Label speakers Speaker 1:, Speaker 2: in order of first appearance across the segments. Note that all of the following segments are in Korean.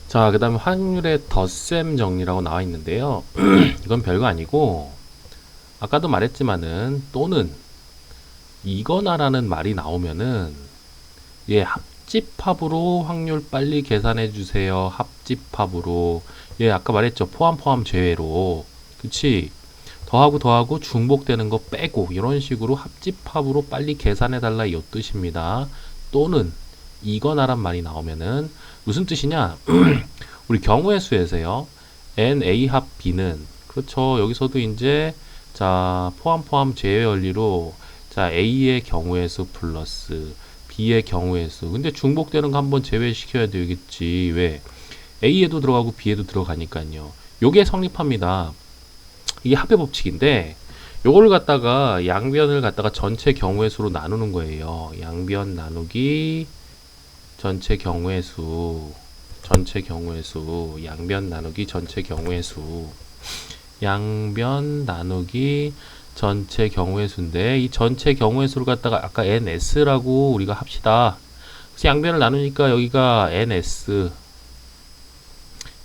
Speaker 1: 자, 그 다음에 확률의 덧셈 정리라고 나와 있는데요. 이건 별거 아니고, 아까도 말했지만은, 또는, 이거나라는 말이 나오면은, 예, 합집합으로 확률 빨리 계산해 주세요. 합집합으로. 예, 아까 말했죠. 포함 제외로. 그치? 더하고 중복되는 거 빼고, 이런 식으로 합집합으로 빨리 계산해 달라 이 뜻입니다. 또는, 이거나란 말이 나오면은, 무슨 뜻이냐? 우리 경우의 수에서요. NA 합 B는 그렇죠. 여기서도 이제 자 포함 제외 원리로 자 A의 경우의 수 플러스 B의 경우의 수. 근데 중복되는 거 한번 제외시켜야 되겠지. 왜? A에도 들어가고 B에도 들어가니까요. 요게 성립합니다. 이게 합의 법칙인데 요거를 갖다가 양변을 갖다가 전체 경우의 수로 나누는 거예요. 양변 나누기 전체 경우의 수. 전체 경우의 수, 양변 나누기 전체 경우의 수, 양변 나누기 전체 경우의 수인데 이 전체 경우의 수를 갖다가 아까 ns라고 우리가 합시다. 그래서 양변을 나누니까 여기가 ns,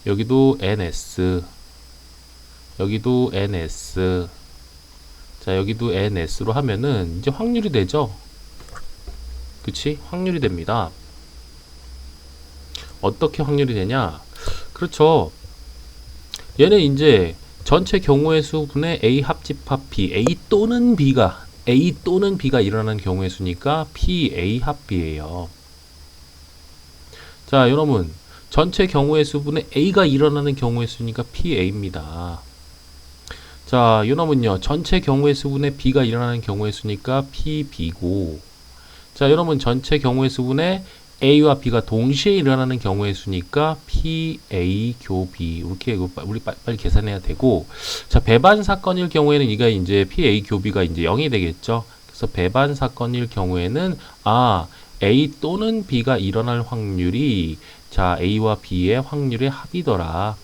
Speaker 1: 여기도 ns, 여기도 ns, 자 여기도 ns로 하면은 이제 확률이 되죠. 그치? 확률이 됩니다. 어떻게 확률이 되냐? 그렇죠. 얘는 이제 전체 경우의 수분의 A 합집합 B, A 또는 B가 일어나는 경우의 수니까 PA 합 B예요. 자, 여러분 전체 경우의 수분의 A가 일어나는 경우의 수니까 PA입니다. 자, 여러분요 전체 경우의 수분의 B가 일어나는 경우의 수니까 PB고, 자, 여러분 전체 경우의 수분의 A와 B가 동시에 일어나는 경우의 수니까 PA 교B 이렇게 우리 빨리 계산해야 되고, 자 배반 사건일 경우에는 이가 이제 PA 교B가 이제 0이 되겠죠. 그래서 배반 사건일 경우에는 A 또는 B가 일어날 확률이 자 A와 B의 확률의 합이더라.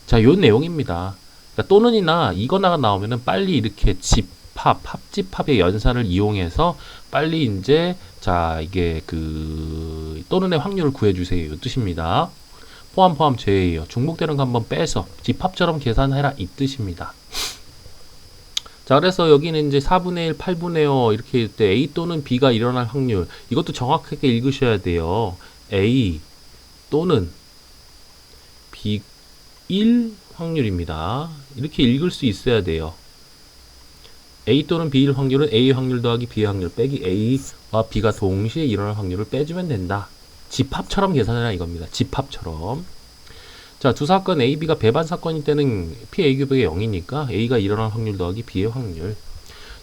Speaker 1: 자 요 내용입니다. 그러니까 또는이나 이거나가 나오면은 빨리 이렇게 합집합의 연산을 이용해서 빨리 이제 자 이게 그 또는의 확률을 구해주세요 이 뜻입니다. 포함 제외예요. 중복되는 거 한번 빼서 집합처럼 계산해라 이 뜻입니다. 자 그래서 여기는 이제 4분의 1, 8분의 5 이렇게 할 때 A 또는 B가 일어날 확률 이것도 정확하게 읽으셔야 돼요. A 또는 B 1 확률입니다. 이렇게 읽을 수 있어야 돼요. A 또는 B일 확률은 A의 확률 더하기 B의 확률 빼기 A와 B가 동시에 일어날 확률을 빼주면 된다. 집합처럼 계산해라 이겁니다. 집합처럼. 자, 두 사건 A, B가 배반 사건일 때는 PA 교백의 0이니까 A가 일어날 확률 더하기 B의 확률.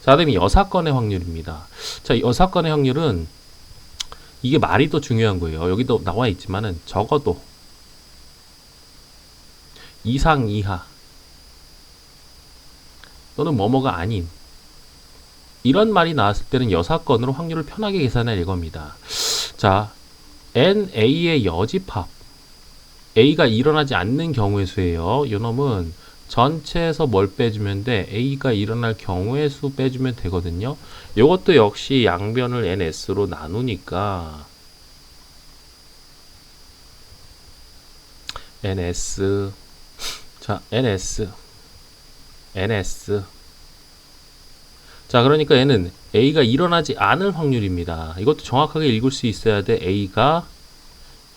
Speaker 1: 자, 그다음에 여사건의 확률입니다. 자, 여사건의 확률은 이게 말이 더 중요한 거예요. 여기도 나와 있지만은 적어도 이상 이하 또는 뭐뭐가 아닌 이런 말이 나왔을 때는 여사건으로 확률을 편하게 계산할 이겁니다. 자, NA의 여집합 A가 일어나지 않는 경우의 수예요. 이놈은 전체에서 뭘 빼주면 돼? A가 일어날 경우의 수 빼주면 되거든요. 이것도 역시 양변을 NS로 나누니까 NS 자 NS 자 그러니까 얘는 A가 일어나지 않을 확률입니다. 이것도 정확하게 읽을 수 있어야 돼. A가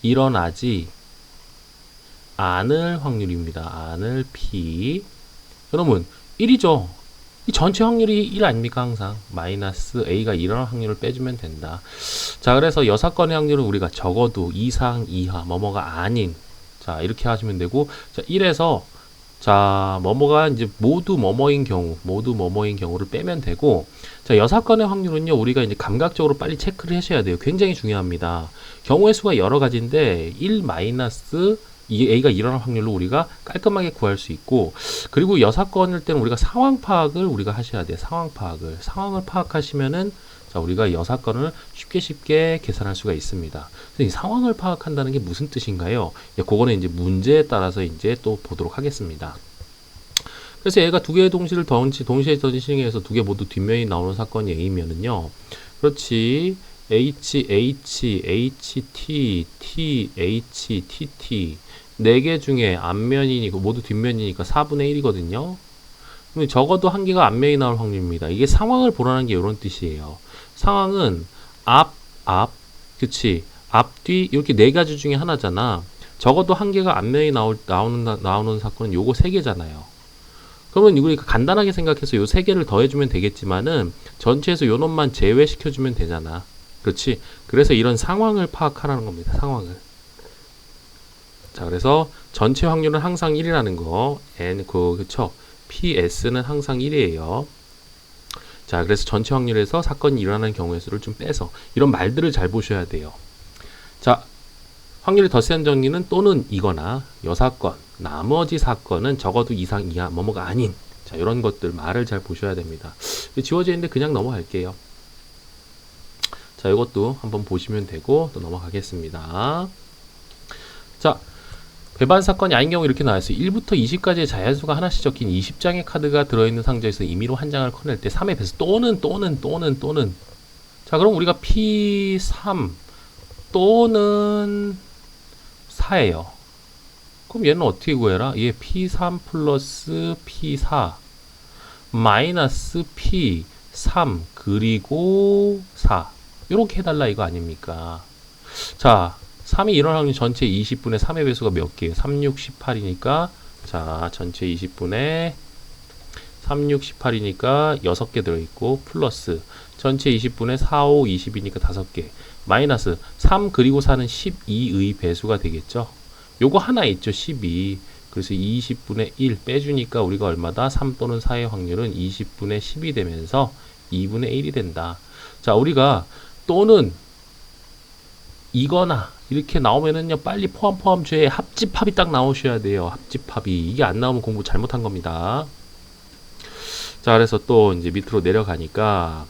Speaker 1: 일어나지 않을 확률입니다. 않을 P 여러분 1이죠. 이 전체 확률이 1 아닙니까? 항상 마이너스 A가 일어날 확률을 빼주면 된다. 자 그래서 여사건의 확률은 우리가 적어도 이상 이하 뭐뭐가 아닌 자 이렇게 하시면 되고, 자 1에서 자 뭐뭐가 이제 모두 뭐뭐인 경우를 빼면 되고, 자 여사건의 확률은요 우리가 이제 감각적으로 빨리 체크를 하셔야 돼요. 굉장히 중요합니다. 경우의 수가 여러 가지인데 1 마이너스 이 A가 일어날 확률로 우리가 깔끔하게 구할 수 있고, 그리고 여사건일 때는 우리가 상황 파악을 우리가 하셔야 돼요. 상황을 파악하시면은 자 우리가 여사건을 쉽게 계산할 수가 있습니다. 그래서 이 상황을 파악한다는 게 무슨 뜻인가요? 그거는 이제 문제에 따라서 이제 또 보도록 하겠습니다. 그래서 얘가 두 개의 동시에 던지시에서 두 개 모두 뒷면이 나오는 사건이 A면은요. 그렇지. H, H, HT, T, H, TT 4개 중에 앞면이니까 모두 뒷면이니까 4분의 1이거든요. 근데 적어도 한 개가 앞면이 나올 확률입니다. 이게 상황을 보라는 게 이런 뜻이에요. 상황은 앞, 그치? 앞, 뒤 이렇게 4가지 중에 하나잖아. 적어도 한 개가 앞면이 나오는 사건은 요거 3개잖아요. 그러면 우리가 간단하게 생각해서 요 3개를 더해주면 되겠지만은 전체에서 요 놈만 제외시켜주면 되잖아. 그렇지? 그래서 이런 상황을 파악하라는 겁니다. 상황을. 자, 그래서 전체 확률은 항상 1이라는 거. 그쵸? PS는 항상 1이에요. 자, 그래서 전체 확률에서 사건이 일어나는 경우의 수를 좀 빼서 이런 말들을 잘 보셔야 돼요. 자, 확률이 더 센 정리는 또는 이거나 여사건, 나머지 사건은 적어도 이상 이하 뭐뭐가 아닌 자, 이런 것들 말을 잘 보셔야 됩니다. 지워져 있는데 그냥 넘어갈게요. 자, 이것도 한번 보시면 되고 또 넘어가겠습니다. 자, 배반 사건이 아닌 경우 이렇게 나와있어요. 1부터 20까지의 자연수가 하나씩 적힌 20장의 카드가 들어있는 상자에서 임의로 한 장을 꺼낼 때 3의 배수 또는 자, 그럼 우리가 P3 또는 4예요. 그럼 얘는 어떻게 구해라? 얘 P3 플러스 P4 마이너스 P3 그리고 4 이렇게 해달라 이거 아닙니까? 자, 3이 일어날 확률 전체 20분의 3의 배수가 몇 개예요? 3, 6, 18이니까 자, 전체 20분의 3, 6, 18이니까 6개 들어있고 플러스 전체 20분의 4, 5, 20이니까 5개 마이너스 3 그리고 4는 12의 배수가 되겠죠. 요거 하나 있죠. 12. 그래서 20분의 1 빼주니까 우리가 얼마다? 3 또는 4의 확률은 20분의 10이 되면서 2분의 1이 된다. 자, 우리가 또는 이거나 이렇게 나오면은요 빨리 포함 죄 합집합이 딱 나오셔야 돼요. 합집합이 이게 안 나오면 공부 잘못한 겁니다. 자, 그래서 또 이제 밑으로 내려가니까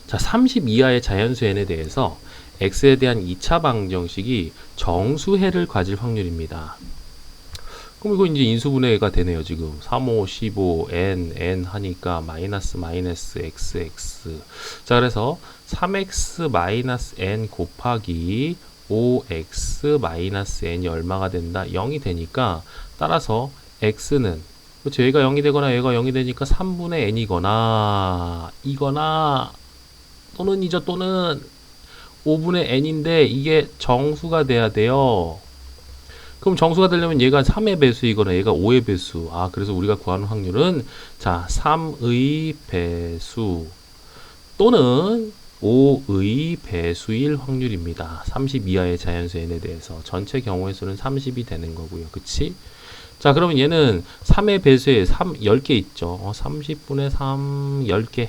Speaker 1: 자, 30 이하의 자연수 n에 대해서 x에 대한 2차 방정식이 정수해를 가질 확률입니다. 그럼 이거 이제 인수분해가 되네요. 지금 3, 5, 15, n 하니까 마이너스 x. 자, 그래서 3x 마이너스 n 곱하기 5x 마이너스 n이 얼마가 된다? 0이 되니까 따라서 x는 그렇죠. 얘가 0이 되거나 얘가 0이 되니까 3분의 n이거나 이거나 또는 5분의 n인데 이게 정수가 돼야 돼요. 그럼 정수가 되려면 얘가 3의 배수이거나 얘가 5의 배수. 아, 그래서 우리가 구하는 확률은 자, 3의 배수 또는 5의 배수일 확률입니다. 30 이하의 자연수 n에 대해서 전체 경우의 수는 30이 되는 거고요. 그치? 자, 그러면 얘는 3의 배수에 10개 있죠. 30분의 3 10개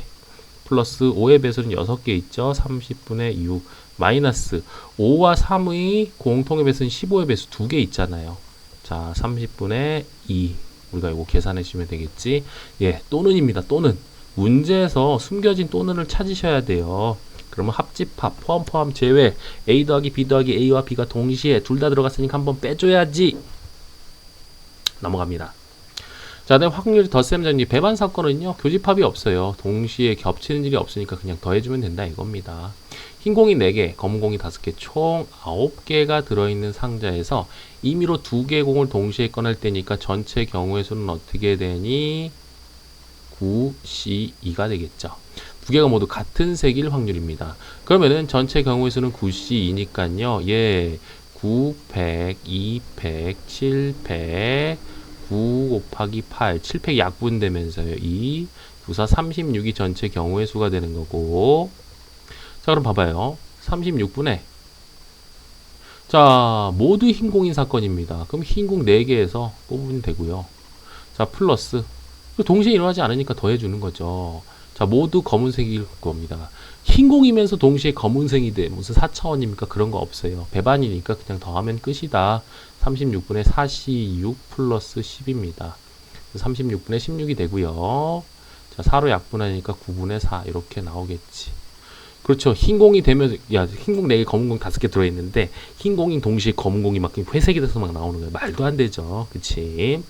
Speaker 1: 플러스 5의 배수는 6개 있죠. 30분의 6 마이너스 5와 3의 공통의 배수는 15의 배수 2개 있잖아요. 자, 30분의 2 우리가 이거 계산해 주시면 되겠지. 예, 또는입니다. 또는 문제에서 숨겨진 또는을 찾으셔야 돼요. 그러면 합집합 포함 제외 A 더하기 B 더하기 A와 B가 동시에 둘 다 들어갔으니까 한번 빼줘야지. 넘어갑니다. 자, 다음 확률이 더 센 정리. 배반 사건은요 교집합이 없어요. 동시에 겹치는 일이 없으니까 그냥 더해주면 된다 이겁니다. 흰 공이 4개, 검은 공이 5개, 총 9개가 들어있는 상자에서 임의로 2개의 공을 동시에 꺼낼 때니까 전체 경우의 수는 어떻게 되니? 9C2가 되겠죠. 2개가 모두 같은 색일 확률입니다. 그러면은 전체 경우의 수는 9C2니까요. 예, 900, 200, 700, 9 곱하기 8, 700 약분되면서요. 2, 9사 36이 전체 경우의 수가 되는 거고. 자, 그럼 봐봐요. 36분의 자, 모두 흰공인 사건입니다. 그럼 흰공 4개에서 뽑으면 되고요. 자, 플러스 동시에 일어나지 않으니까 더해주는 거죠. 자, 모두 검은색일 겁니다. 흰공이면서 동시에 검은색이 돼. 무슨 4차원입니까? 그런 거 없어요. 배반이니까 그냥 더하면 끝이다. 36분의 4C6 플러스 10입니다. 36분의 16이 되고요. 자, 4로 약분하니까 9분의 4 이렇게 나오겠지. 그렇죠. 흰 공이 되면 흰 공 4개, 검은 공 5개 들어있는데 흰 공이 동시에 검은 공이 막 회색이 돼서 막 나오는 거예요. 말도 안 되죠. 그치?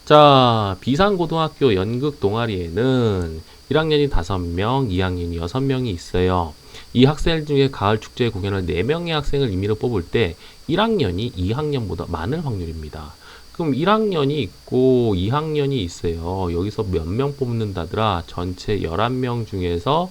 Speaker 1: 자, 비상고등학교 연극 동아리에는 1학년이 5명, 2학년이 6명이 있어요. 이 학생 중에 가을 축제 공연을 4명의 학생을 임의로 뽑을 때 1학년이 2학년보다 많을 확률입니다. 그럼 1학년이 있고 2학년이 있어요. 여기서 몇 명 뽑는다더라? 전체 11명 중에서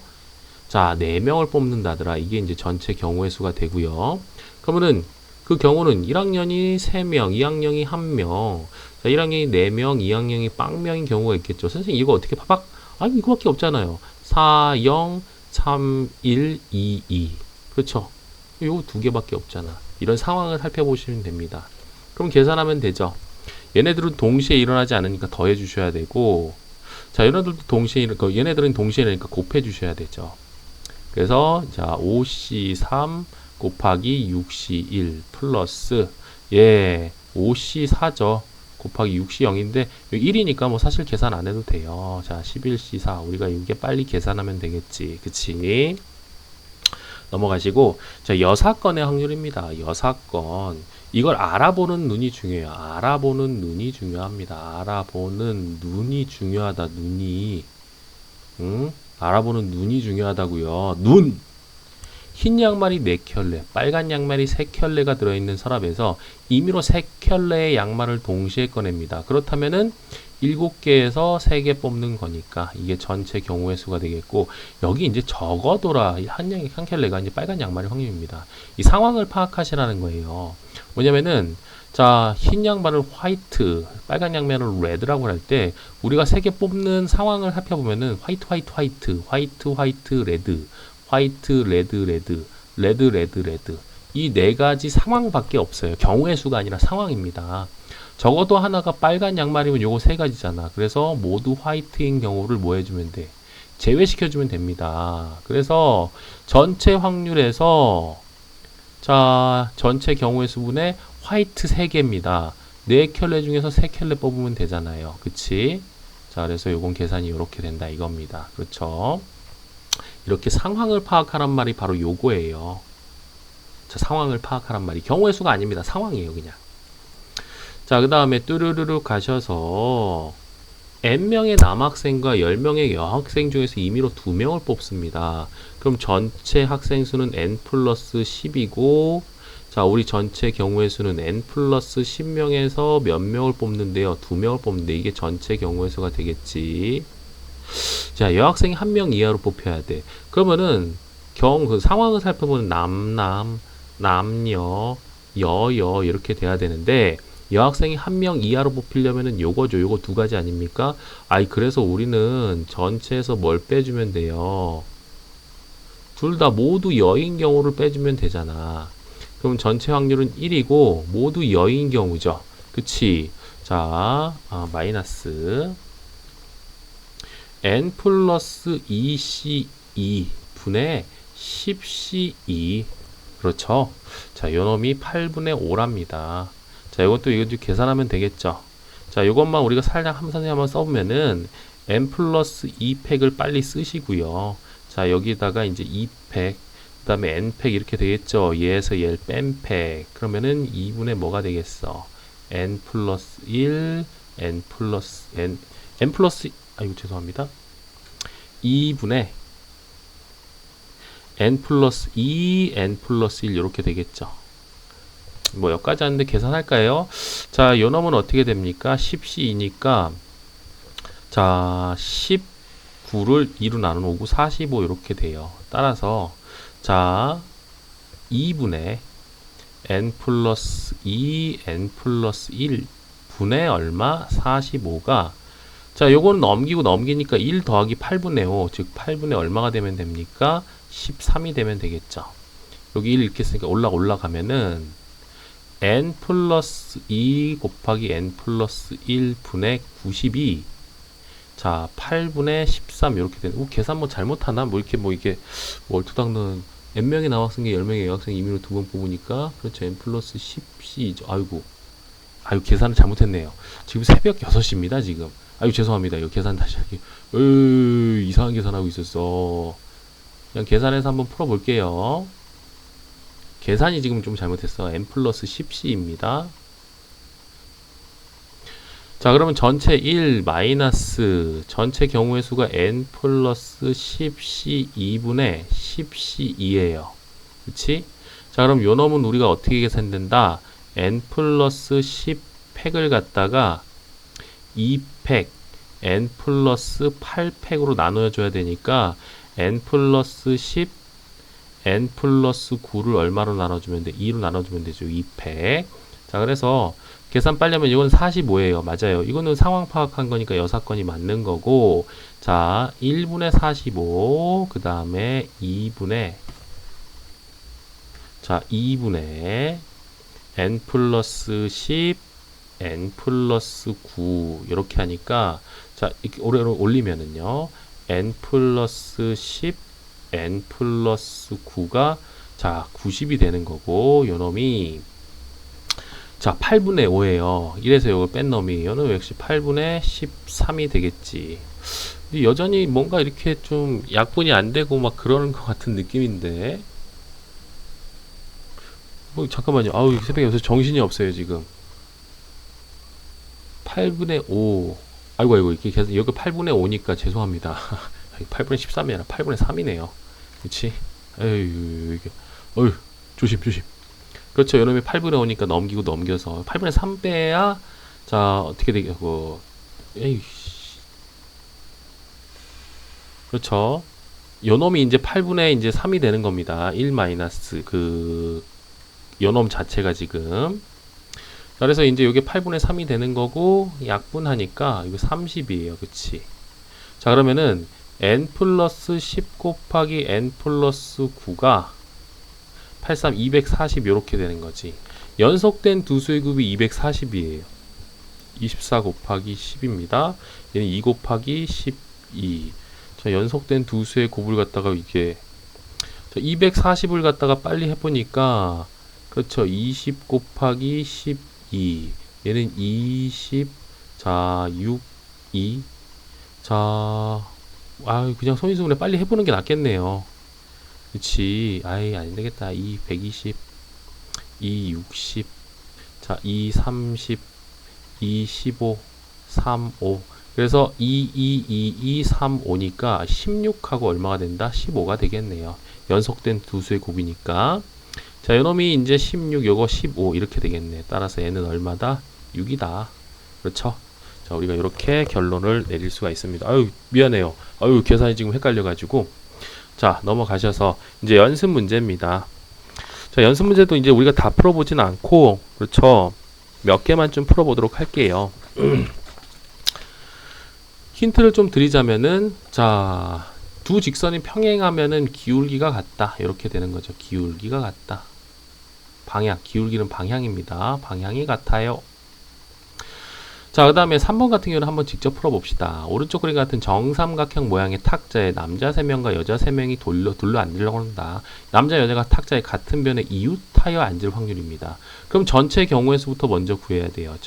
Speaker 1: 자, 4명을 뽑는다더라. 이게 이제 전체 경우의 수가 되고요. 그러면은 그 경우는 1학년이 3명, 2학년이 1명, 자, 1학년이 4명, 2학년이 빵명인 경우가 있겠죠. 선생님 이거 어떻게 파박? 아니 이거밖에 없잖아요. 4, 0, 3, 1, 2, 2. 그렇죠. 요거 두 개밖에 없잖아. 이런 상황을 살펴보시면 됩니다. 그럼 계산하면 되죠. 얘네들은 동시에 일어나지 않으니까 더해 주셔야 되고, 자, 얘네들은 동시에 일어나니까 곱해 주셔야 되죠. 그래서 자 5C3 곱하기 6C1 플러스 5C4죠. 곱하기 6C 0인데 1이니까 뭐 사실 계산 안 해도 돼요. 자 11C4 우리가 이게 빨리 계산하면 되겠지. 그치? 넘어가시고 자 여사건의 확률입니다. 여사건 이걸 알아보는 눈이 중요해요. 알아보는 눈이 중요합니다. 알아보는 눈이 중요하다. 눈이 알아보는 눈이 중요하다고요. 눈! 흰 양말이 4켤레, 빨간 양말이 3켤레가 들어있는 서랍에서 임의로 3켤레의 양말을 동시에 꺼냅니다. 그렇다면은 7개에서 3개 뽑는 거니까 이게 전체 경우의 수가 되겠고, 여기 이제 적어도라 한 켤레가 이제 빨간 양말의 확률입니다. 이 상황을 파악하시라는 거예요. 뭐냐면은 자, 흰 양말을 화이트, 빨간 양말을 레드라고 할 때 우리가 3개 뽑는 상황을 살펴보면은 화이트, 화이트, 화이트, 화이트, 화이트, 레드, 화이트, 레드, 레드, 레드, 레드, 레드. 이 4가지 상황밖에 없어요. 경우의 수가 아니라 상황입니다. 적어도 하나가 빨간 양말이면 요거 3가지잖아. 그래서 모두 화이트인 경우를 뭐 해주면 돼? 제외시켜주면 됩니다. 그래서 전체 확률에서 자, 전체 경우의 수분에 화이트 3개입니다. 4켤레 중에서 3켤레 뽑으면 되잖아요. 그치? 자, 그래서 요건 계산이 이렇게 된다 이겁니다. 그렇죠? 이렇게 상황을 파악하란 말이 바로 요거예요. 자, 상황을 파악하란 말이 경우의 수가 아닙니다. 상황이에요, 그냥. 자, 그 다음에 뚜루루루 가셔서 n명의 남학생과 10명의 여학생 중에서 임의로 2명을 뽑습니다. 그럼 전체 학생 수는 n 플러스 10이고 자, 우리 전체 경우의 수는 n 플러스 10명에서 몇 명을 뽑는데요? 2명을 뽑는데 이게 전체 경우의 수가 되겠지. 자, 여학생이 1명 이하로 뽑혀야 돼. 그러면은 그 상황을 살펴보면 남녀, 여여 이렇게 돼야 되는데 여학생이 1명 이하로 뽑히려면은 요거죠. 요거 2가지 아닙니까? 그래서 우리는 전체에서 뭘 빼주면 돼요? 둘 다 모두 여인 경우를 빼주면 되잖아. 그럼 전체 확률은 1이고 모두 여인 경우죠. 그치? 자, 마이너스 n 플러스 2c2 분의 10c2 그렇죠? 자, 요놈이 8분의 5랍니다. 자, 이것도 계산하면 되겠죠? 자, 요것만 우리가 살짝 선생님 한번 써보면은 n 플러스 2팩을 빨리 쓰시고요. 자, 여기다가 이제 2팩 그 다음에 n팩 이렇게 되겠죠? 얘에서 얘를 뺀 팩 그러면은 2분의 뭐가 되겠어? n 플러스 1 n 플러스 아이고 죄송합니다. 2분의 n 플러스 2 n 플러스 1 이렇게 되겠죠. 뭐 여기까지 하는데 계산할까요? 자, 요 놈은 어떻게 됩니까? 10c이니까 자 19를 2로 나누면 5고 45 이렇게 돼요. 따라서 자 2분의 n 플러스 2 n 플러스 1 분의 얼마? 45가 자 요거는 넘기니까 1 더하기 8분의 5 즉 8분의 얼마가 되면 됩니까? 13이 되면 되겠죠. 여기 1 이렇게 쓰니까 올라가면은 n 플러스 2 곱하기 n 플러스 1 분의 92 자 8분의 13 이렇게 되는 계산 뭐 잘못하나? 이렇게 얼토당는 n명의 남학생과 10명의 여학생 임의로 2번 뽑으니까 그렇죠. n 플러스 10c죠. 아이고 계산을 잘못했네요. 지금 새벽 6시입니다 지금. 죄송합니다. 이거 계산 다시 할게요. 이상한 계산하고 있었어. 그냥 계산해서 한번 풀어볼게요. 계산이 지금 좀 잘못했어. n 플러스 10c입니다. 자, 그러면 전체 1 마이너스 전체 경우의 수가 n 플러스 10c 2분의 10c 2예요. 그치? 자, 그럼 요 놈은 우리가 어떻게 계산된다? n 플러스 10 팩을 갖다가 2팩 n 플러스 8팩으로 나눠줘야 되니까 n 플러스 10 n 플러스 9를 얼마로 나눠주면 돼? 2로 나눠주면 되죠. 2팩. 자, 그래서 계산 빨리 하면 이건 45예요. 맞아요. 이거는 상황 파악한 거니까 여사건이 맞는 거고, 자, 1분의 45, 그 다음에 2분의, 자, 2분의 n 플러스 10, n 플러스 9, 이렇게 하니까, 자, 이렇게 올리면은요, n 플러스 10, n 플러스 9가, 자, 90이 되는 거고, 요 놈이, 자, 8분의 5예요. 이래서 이걸 뺀 놈이 요는 역시 8분의 13이 되겠지. 근데 여전히 뭔가 이렇게 좀 약분이 안 되고 막 그러는 것 같은 느낌인데. 잠깐만요. 아우, 새벽에 요새 정신이 없어요, 지금. 8분의 5. 아이고, 이렇게 계속, 여기 8분의 5니까 죄송합니다. 8분의 13이 아니라 8분의 3이네요. 그치? 에휴, 이게. 어휴, 조심. 그렇죠. 요놈이 8분의 5니까 넘기고 넘겨서 8분의 3 빼야 자 어떻게 되겠고 에이씨. 그렇죠. 요놈이 이제 8분의 이제 3이 되는 겁니다. 1 마이너스 그 요놈 자체가 지금. 그래서 이제 요게 8분의 3이 되는 거고 약분하니까 이거 30이에요. 그치? 자, 그러면은 n 플러스 10 곱하기 n 플러스 9가 83, 240 요렇게 되는 거지. 연속된 두 수의 곱이 240이에요. 24 곱하기 10입니다. 얘는 2 곱하기 12. 자, 연속된 두 수의 곱을 갖다가 이게 240을 갖다가 빨리 해보니까 그렇죠. 20 곱하기 12. 얘는 20. 자, 6, 2. 자, 그냥 손이수분해 빨리 해보는 게 낫겠네요. 그치. 아이, 안 되겠다. 2, 120, 2, 60, 자, 2, 30, 2, 15, 3, 5. 그래서 2, 2, 2, 2, 3, 5니까 16하고 얼마가 된다? 15가 되겠네요. 연속된 두 수의 곱이니까. 자, 요놈이 이제 16, 요거 15 이렇게 되겠네. 따라서 얘는 얼마다? 6이다. 그렇죠? 자, 우리가 이렇게 결론을 내릴 수가 있습니다. 아유, 미안해요. 아유, 계산이 지금 헷갈려가지고. 자, 넘어가셔서 이제 연습 문제입니다. 자, 연습 문제도 이제 우리가 다 풀어보진 않고, 그렇죠? 몇 개만 좀 풀어보도록 할게요. 힌트를 좀 드리자면은, 자, 두 직선이 평행하면은 기울기가 같다. 이렇게 되는 거죠. 기울기가 같다. 방향, 기울기는 방향입니다. 방향이 같아요. 자, 그 다음에 3번 같은 경우는 한번 직접 풀어봅시다. 오른쪽 그림 같은 정삼각형 모양의 탁자에 남자 3명과 여자 3명이 둘러 앉으려고 한다. 남자, 여자가 탁자의 같은 변에 이웃하여 앉을 확률입니다. 그럼 전체 경우의 수부터 먼저 구해야 돼요.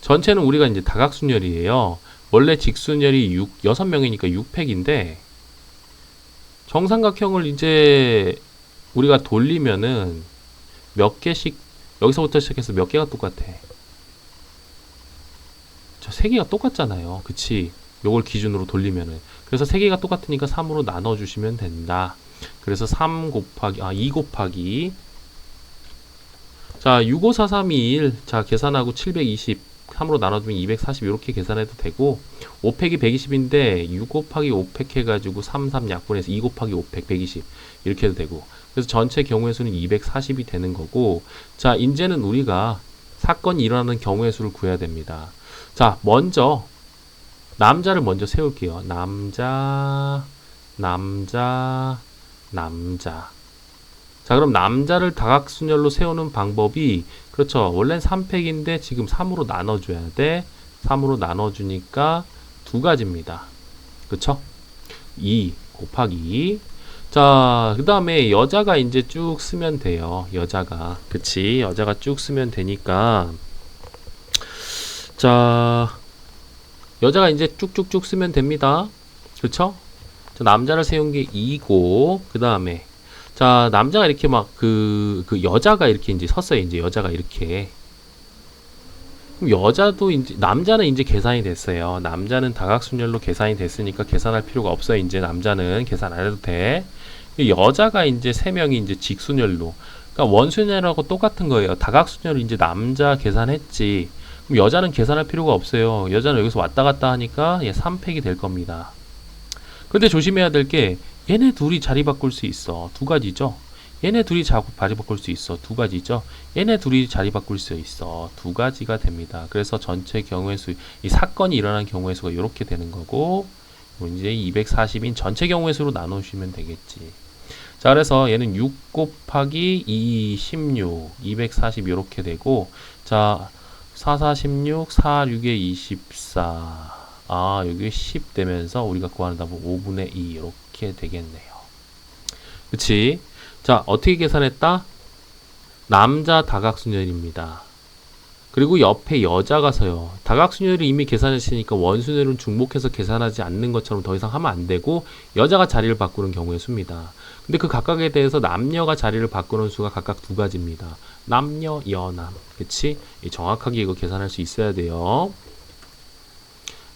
Speaker 1: 전체는 우리가 이제 다각순열이에요. 원래 직순열이 6명이니까 6팩인데, 정삼각형을 이제 우리가 돌리면은 몇 개씩, 여기서부터 시작해서 몇 개가 똑같아? 세 개가 똑같잖아요. 그치? 요걸 기준으로 돌리면은. 그래서 세 개가 똑같으니까 3으로 나눠주시면 된다. 그래서 3 곱하기, 2 곱하기. 자, 6, 5, 4, 3, 2, 1. 자, 계산하고 720. 3으로 나눠주면 240. 이렇게 계산해도 되고. 5팩이 120인데, 6 곱하기 5팩 해가지고 3, 3 약분해서 2 곱하기 5팩 120. 이렇게 해도 되고. 그래서 전체 경우의 수는 240이 되는 거고. 자, 이제는 우리가 사건이 일어나는 경우의 수를 구해야 됩니다. 자, 먼저 남자를 먼저 세울게요. 남자. 자, 그럼 남자를 다각순열로 세우는 방법이 그렇죠. 원래는 3팩인데 지금 3으로 나눠줘야 돼. 3으로 나눠주니까 두 가지입니다. 그렇죠? 2 곱하기 2. 자, 그 다음에 여자가 이제 쭉 쓰면 돼요. 여자가. 그치? 여자가 쭉 쓰면 되니까 자, 여자가 이제 쭉쭉쭉 쓰면 됩니다. 그렇죠? 자, 남자를 세운 게 2고, 그 다음에, 자, 남자가 이렇게 막, 여자가 이렇게 이제 섰어요. 이제 여자가 이렇게. 그럼 여자도 이제 남자는 이제 계산이 됐어요. 남자는 다각순열로 계산이 됐으니까 계산할 필요가 없어요. 이제 남자는 계산 안 해도 돼. 여자가 이제 세 명이 이제 직순열로, 그러니까 원순열하고 똑같은 거예요. 다각순열을 이제 남자 계산했지. 그럼 여자는 계산할 필요가 없어요. 여자는 여기서 왔다 갔다 하니까 3팩이 될 겁니다. 근데 조심해야 될 게 얘네 둘이 자리 바꿀 수 있어. 두 가지죠. 얘네 둘이 자리 바꿀 수 있어. 두 가지죠. 얘네 둘이 자리 바꿀 수 있어. 두 가지가 됩니다. 그래서 전체 경우의 수, 이 사건이 일어난 경우의 수가 이렇게 되는 거고, 이제 240인 전체 경우의 수로 나누시면 되겠지. 자, 그래서 얘는 6 곱하기 2, 16, 240 이렇게 되고, 자, 4, 4, 16, 4, 6에 24. 아, 여기 10 되면서 우리가 구하는 답은 5분의 2 이렇게 되겠네요. 그치? 자, 어떻게 계산했다? 남자 다각순열입니다. 그리고 옆에 여자가 서요. 다각순열을 이미 계산했으니까 원순열은 중복해서 계산하지 않는 것처럼 더 이상 하면 안 되고 여자가 자리를 바꾸는 경우의 수입니다. 근데 그 각각에 대해서 남녀가 자리를 바꾸는 수가 각각 두 가지입니다. 남녀, 여남. 그치? 정확하게 이거 계산할 수 있어야 돼요.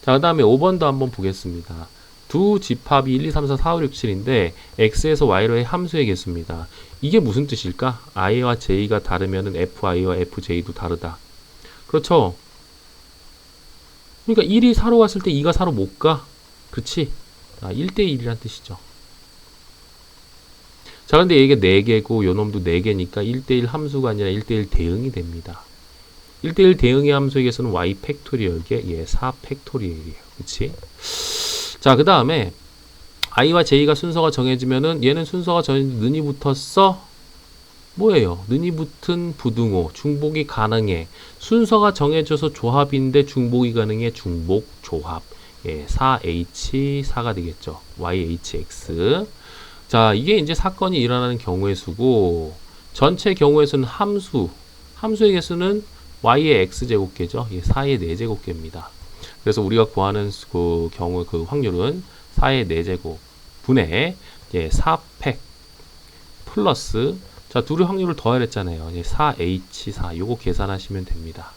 Speaker 1: 자, 그 다음에 5번도 한번 보겠습니다. 두 집합이 1, 2, 3, 4, 5, 6, 7인데 x에서 y로의 함수의 개수입니다. 이게 무슨 뜻일까? i와 j가 다르면 fi와 fj도 다르다. 그렇죠? 그러니까 1이 4로 갔을 때 2가 4로 못 가. 그렇지? 1대1이란 뜻이죠. 자, 근데 이게 4개고 요놈도 4개니까 1대1 함수가 아니라 1대1 대응이 됩니다. 1대1 대응의 함수의 개수는 y 팩토리얼계 4 팩토리얼이에요. 그치? 자, 그 다음에 i와 j가 순서가 정해지면은 얘는 순서가 정해지면 는이 붙었어? 뭐예요? 는이 붙은 부등호, 중복이 가능해. 순서가 정해져서 조합인데 중복이 가능해. 중복 조합. 4h 4가 되겠죠. yhx. 자, 이게 이제 사건이 일어나는 경우의 수고, 전체 경우의 수는 함수의 개수는 y의 x제곱계죠. 4의 4제곱계입니다. 그래서 우리가 구하는 그 경우 그 확률은 4의 4제곱 분의 4팩 플러스, 자, 둘의 확률을 더하랬잖아요. 4h4 요거 계산하시면 됩니다.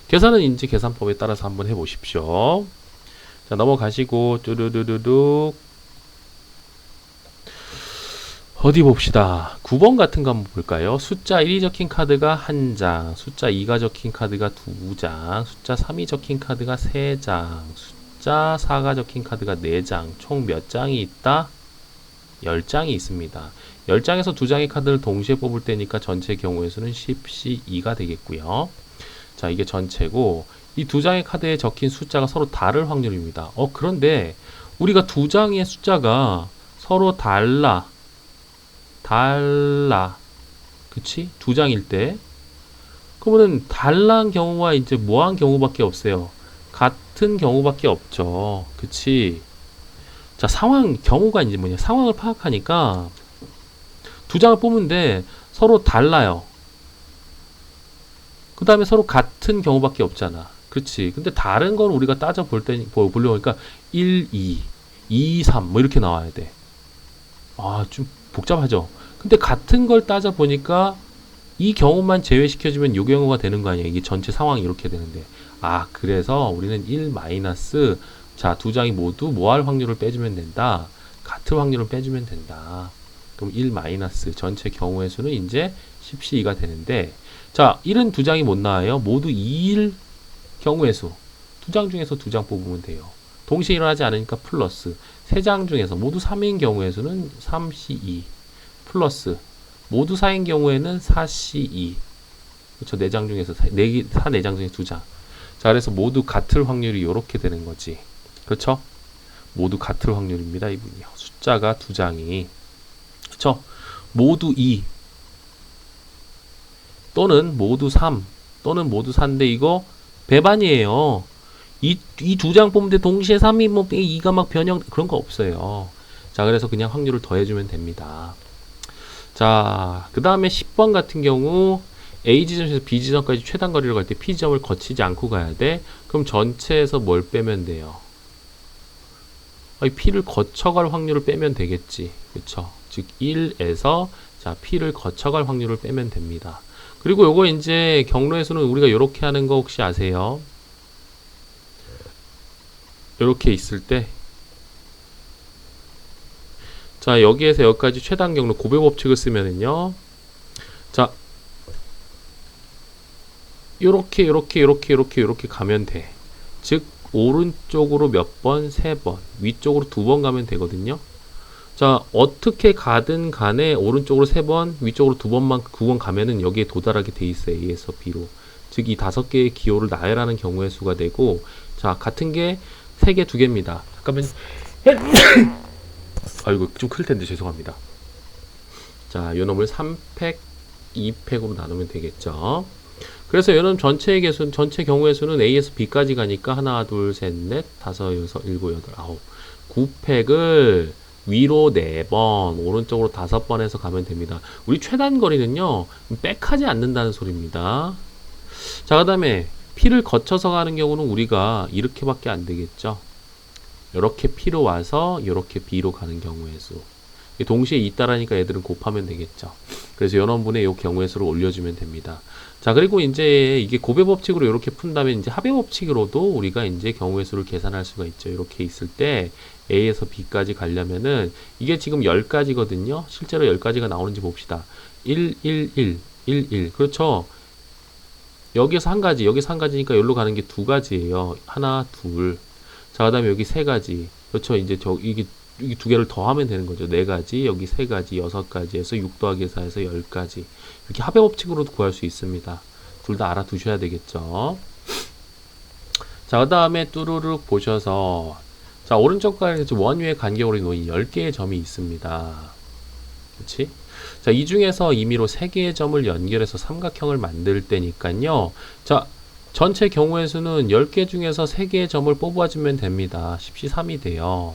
Speaker 1: 계산은 이제 계산법에 따라서 한번 해보십시오. 자, 넘어가시고 뚜루루루룩 어디 봅시다. 9번 같은 거 한번 볼까요? 숫자 1이 적힌 카드가 1장, 숫자 2가 적힌 카드가 2장, 숫자 3이 적힌 카드가 3장, 숫자 4가 적힌 카드가 4장, 총 몇 장이 있다? 10장이 있습니다. 10장에서 2장의 카드를 동시에 뽑을 때니까 전체 경우의 수는 10C2가 되겠고요. 자, 이게 전체고, 이 2장의 카드에 적힌 숫자가 서로 다를 확률입니다. 그런데 우리가 2장의 숫자가 서로 달라. 그치? 2장일 때. 그러면은 달라한 경우와 이제 뭐한 경우밖에 없어요. 같은 경우밖에 없죠. 그치? 자, 경우가 이제 뭐냐. 상황을 파악하니까 2장을 뽑는데 서로 달라요. 그 다음에 서로 같은 경우밖에 없잖아. 그치? 근데 다른 걸 우리가 보려고 하니까 1, 2, 2, 3 뭐 이렇게 나와야 돼. 좀 복잡하죠? 근데 같은 걸 따져보니까 이 경우만 제외시켜주면 이 경우가 되는 거 아니야. 이게 전체 상황이 이렇게 되는데. 그래서 우리는 1 마이너스, 자, 2장이 모두 뭐 할 확률을 빼주면 된다. 같은 확률을 빼주면 된다. 그럼 1 마이너스 전체 경우의 수는 이제 10C2가 되는데, 자, 1은 2장이 못 나와요. 모두 2일 경우의 수. 2장 중에서 2장 뽑으면 돼요. 동시에 일어나지 않으니까 플러스. 3장 중에서 모두 3인 경우의 수는 3C2 플러스 모두 4인 경우에는 4C2. 그렇죠. 4장 중에서 4장 중에 2장. 자, 그래서 모두 같을 확률이 이렇게 되는 거지. 그렇죠? 모두 같을 확률입니다. 이분이요. 숫자가 2장이. 그렇죠? 모두 2 또는 모두 3 또는 모두 4인데 이거 배반이에요. 이 2장 뽑는데 동시에 3이 뭐 2가 막 변형 그런 거 없어요. 자, 그래서 그냥 확률을 더해주면 됩니다. 자, 그 다음에 10번 같은 경우 A 지점에서 B 지점까지 최단 거리를 갈 때 P 지점을 거치지 않고 가야 돼. 그럼 전체에서 뭘 빼면 돼요? P를 거쳐갈 확률을 빼면 되겠지. 그쵸? 즉 1에서 자, P를 거쳐갈 확률을 빼면 됩니다. 그리고 요거 이제 경로의 수는 우리가 요렇게 하는 거 혹시 아세요? 요렇게 있을 때, 자, 여기에서 여기까지 최단 경로 고배 법칙을 쓰면은요. 자, 요렇게 가면 돼. 즉, 오른쪽으로 몇 번? 3번. 위쪽으로 2번 가면 되거든요. 자, 어떻게 가든 간에 오른쪽으로 3번, 위쪽으로 2번만 9번 가면은 여기에 도달하게 돼 있어요. A에서 B로. 즉, 이 5개의 기호를 나열하는 경우의 수가 되고, 자, 같은 게 3개, 2개입니다. 잠깐만요. 아이고, 좀 클 텐데 죄송합니다. 자, 요 놈을 3팩, 2팩으로 나누면 되겠죠. 그래서 요놈 전체의 개수, 전체 경우의 수는 A에서 B까지 가니까 하나, 둘, 셋, 넷, 다섯, 여섯, 일곱, 여덟, 아홉. 9팩을 위로 4번, 오른쪽으로 5번 해서 가면 됩니다. 우리 최단 거리는요, 백하지 않는다는 소리입니다. 자, 그 다음에 P를 거쳐서 가는 경우는 우리가 이렇게밖에 안 되겠죠. 이렇게 P로 와서 이렇게 B로 가는 경우의 수. 동시에 있다라니까 얘들은 곱하면 되겠죠. 그래서 연원분의 이 경우의 수를 올려주면 됩니다. 자, 그리고 이제 이게 고배 법칙으로 이렇게 푼다면 이제 합의 법칙으로도 우리가 이제 경우의 수를 계산할 수가 있죠. 이렇게 있을 때 A에서 B까지 가려면은 이게 지금 10가지거든요. 실제로 10가지가 나오는지 봅시다. 1, 1, 1, 1, 1. 그렇죠. 여기서 한 가지, 여기서 한 가지니까 여기로 가는 게 2가지예요. 하나, 둘. 자, 그 다음에 여기 3가지. 그렇죠. 이제 이게 2개를 더 하면 되는 거죠. 4가지, 여기 3가지, 6가지 해서 6 더하기 4 해서 10가지. 이렇게 합의 법칙으로도 구할 수 있습니다. 둘 다 알아두셔야 되겠죠. 자, 그 다음에 뚜루룩 보셔서, 자, 오른쪽과 원위의 간격으로 놓인 10개의 점이 있습니다. 그렇지? 자, 이 중에서 임의로 3개의 점을 연결해서 삼각형을 만들 때니까요. 자, 전체 경우의 수는 10개 중에서 3개의 점을 뽑아주면 됩니다. 10C3이 돼요.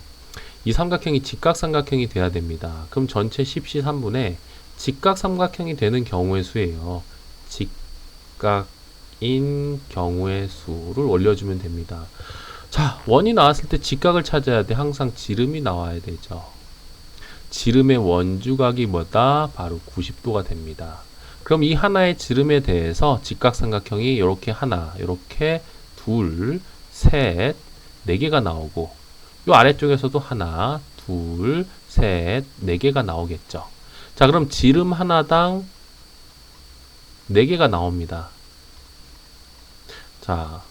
Speaker 1: 이 삼각형이 직각삼각형이 돼야 됩니다. 그럼 전체 10C3분의 직각삼각형이 되는 경우의 수예요. 직각인 경우의 수를 올려주면 됩니다. 자, 원이 나왔을 때 직각을 찾아야 돼. 항상 지름이 나와야 되죠. 지름의 원주각이 뭐다? 바로 90도가 됩니다. 그럼 이 하나의 지름에 대해서 직각삼각형이 이렇게 하나, 이렇게 둘, 셋, 4개가 나오고 요 아래쪽에서도 하나, 둘, 셋, 4개가 나오겠죠. 자, 그럼 지름 하나당 4개가 나옵니다. 자,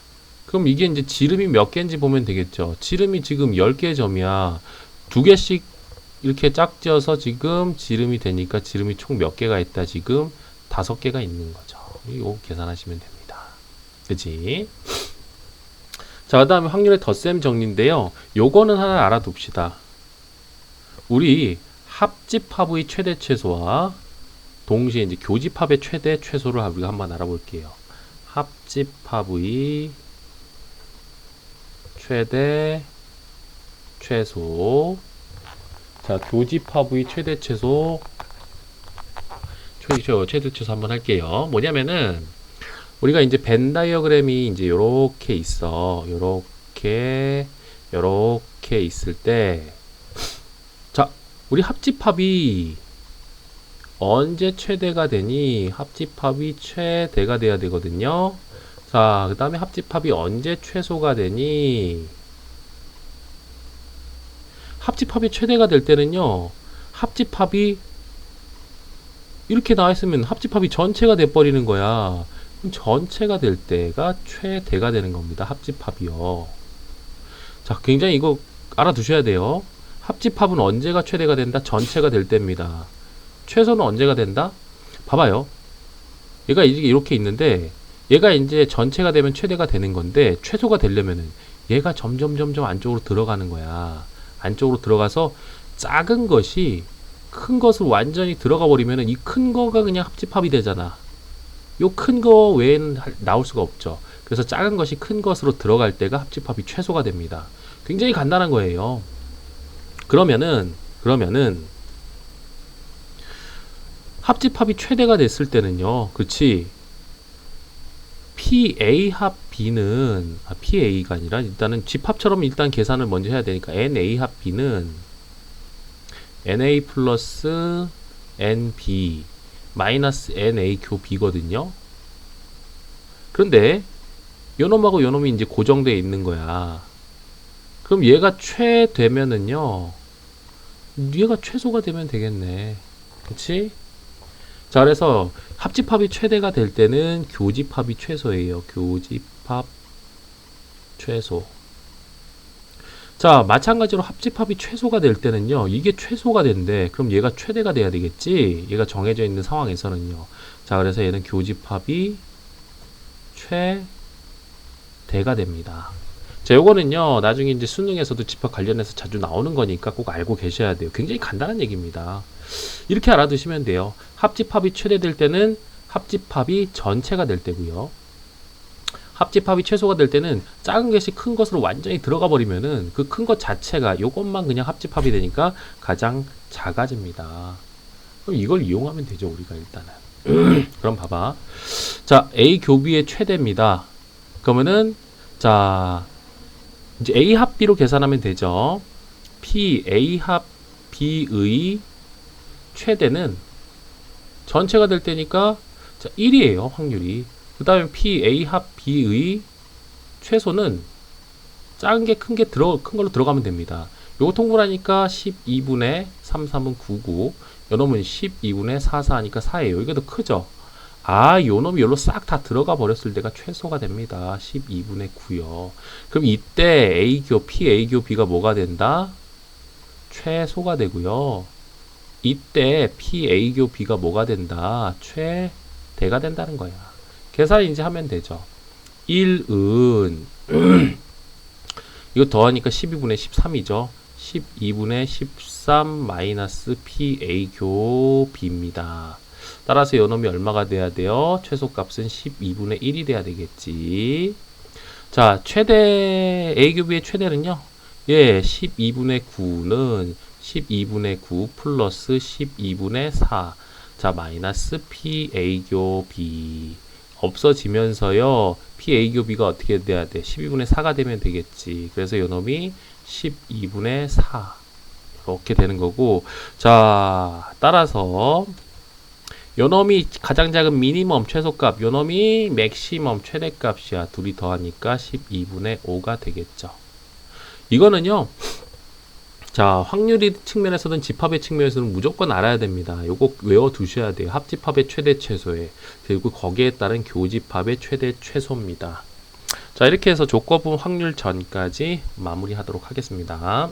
Speaker 1: 그럼 이게 이제 지름이 몇 개인지 보면 되겠죠. 지름이 지금 10개의 점이야. 2개씩 이렇게 짝지어서 지금 지름이 되니까 지름이 총 몇 개가 있다? 지금 5개가 있는 거죠. 이거 계산하시면 됩니다. 그치? 자, 그 다음에 확률의 덧셈 정리인데요. 요거는 하나 알아둡시다. 우리 합집합의 최대 최소와 동시에 이제 교집합의 최대 최소를 우리가 한번 알아볼게요. 합집합의 최대 최소. 자, 교집합의 최대 최소. 최대 최소 한번 할게요. 뭐냐면은 우리가 이제 벤 다이어그램이 이제 요렇게 있어. 요렇게 있을 때, 자, 우리 합집합이 언제 최대가 되니? 합집합이 최대가 돼야 되거든요. 자, 그 다음에 합집합이 언제 최소가 되니? 합집합이 최대가 될 때는요, 합집합이 이렇게 나와 있으면 합집합이 전체가 돼버리는 거야. 전체가 될 때가 최대가 되는 겁니다. 합집합이요. 자, 굉장히 이거 알아두셔야 돼요. 합집합은 언제가 최대가 된다? 전체가 될 때입니다. 최소는 언제가 된다? 봐봐요. 얘가 이렇게 있는데 얘가 이제 전체가 되면 최대가 되는 건데 최소가 되려면은 얘가 점점 안쪽으로 들어가는 거야. 안쪽으로 들어가서 작은 것이 큰 것을 완전히 들어가 버리면은 이 큰 거가 그냥 합집합이 되잖아. 요 큰 거 외에는 나올 수가 없죠. 그래서 작은 것이 큰 것으로 들어갈 때가 합집합이 최소가 됩니다. 굉장히 간단한 거예요. 그러면은 합집합이 최대가 됐을 때는요. 그렇지. PA 합 B는 PA가 아니라 일단은 집합처럼 일단 계산을 먼저 해야 되니까 NA 합 B는 NA 플러스 NB 마이너스 NA 교B거든요. 그런데 요놈하고 요놈이 이제 고정되어 있는 거야. 그럼 얘가 되면은요, 얘가 최소가 되면 되겠네. 그치? 자, 그래서 합집합이 최대가 될 때는 교집합이 최소예요. 교집합 최소. 자, 마찬가지로 합집합이 최소가 될 때는요, 이게 최소가 된대. 그럼 얘가 최대가 돼야 되겠지? 얘가 정해져 있는 상황에서는요. 자, 그래서 얘는 교집합이 최대가 됩니다. 자, 요거는요, 나중에 이제 수능에서도 집합 관련해서 자주 나오는 거니까 꼭 알고 계셔야 돼요. 굉장히 간단한 얘기입니다. 이렇게 알아두시면 돼요. 합집합이 최대될 때는 합집합이 전체가 될 때고요. 합집합이 최소가 될 때는 작은 것이 큰 것으로 완전히 들어가 버리면은 그 큰 것 자체가 요것만 그냥 합집합이 되니까 가장 작아집니다. 그럼 이걸 이용하면 되죠, 우리가 일단은. 그럼 봐봐. 자, A 교비의 최대입니다. 그러면은 자, 이제 A 합 B로 계산하면 되죠. P A 합 B의 최대는 전체가 될 때니까 자, 1이에요, 확률이. 그 다음에 P A 합 B의 최소는 작은 게 큰 걸로 들어가면 됩니다. 요거 통분하니까 12분의 33은 9고, 요놈은 12분의 44 하니까 4예요. 이게 더 크죠? 아, 요놈이 요로 싹 다 들어가 버렸을 때가 최소가 됩니다. 12분의 9요. 그럼 이때 A교, PA교 B가 뭐가 된다? 최소가 되고요. 이때 PA교 B가 뭐가 된다? 최대가 된다는 거야. 계산 이제 하면 되죠. 1은 이거 더하니까 12분의 13이죠. 12분의 13 마이너스 PA교 B입니다. 따라서 요놈이 얼마가 돼야 돼요? 최소값은 12분의 1이 돼야 되겠지. 자, 최대 A교 B의 최대는요. 예, 12분의 9는 12분의 9 플러스 12분의 4. 자, 마이너스 PA교 B. 없어지면서요. PA교 B가 어떻게 돼야 돼? 12분의 4가 되면 되겠지. 그래서 요놈이 12분의 4. 이렇게 되는 거고. 자, 따라서 요놈이 가장 작은 미니멈 최소값, 요놈이 맥시멈 최대값이야. 둘이 더하니까 12분의 5가 되겠죠. 이거는요. 자, 확률이 측면에서든 집합의 측면에서는 무조건 알아야 됩니다. 요거 외워두셔야 돼요. 합집합의 최대 최소에, 그리고 거기에 따른 교집합의 최대 최소입니다. 자, 이렇게 해서 조건부 확률 전까지 마무리하도록 하겠습니다.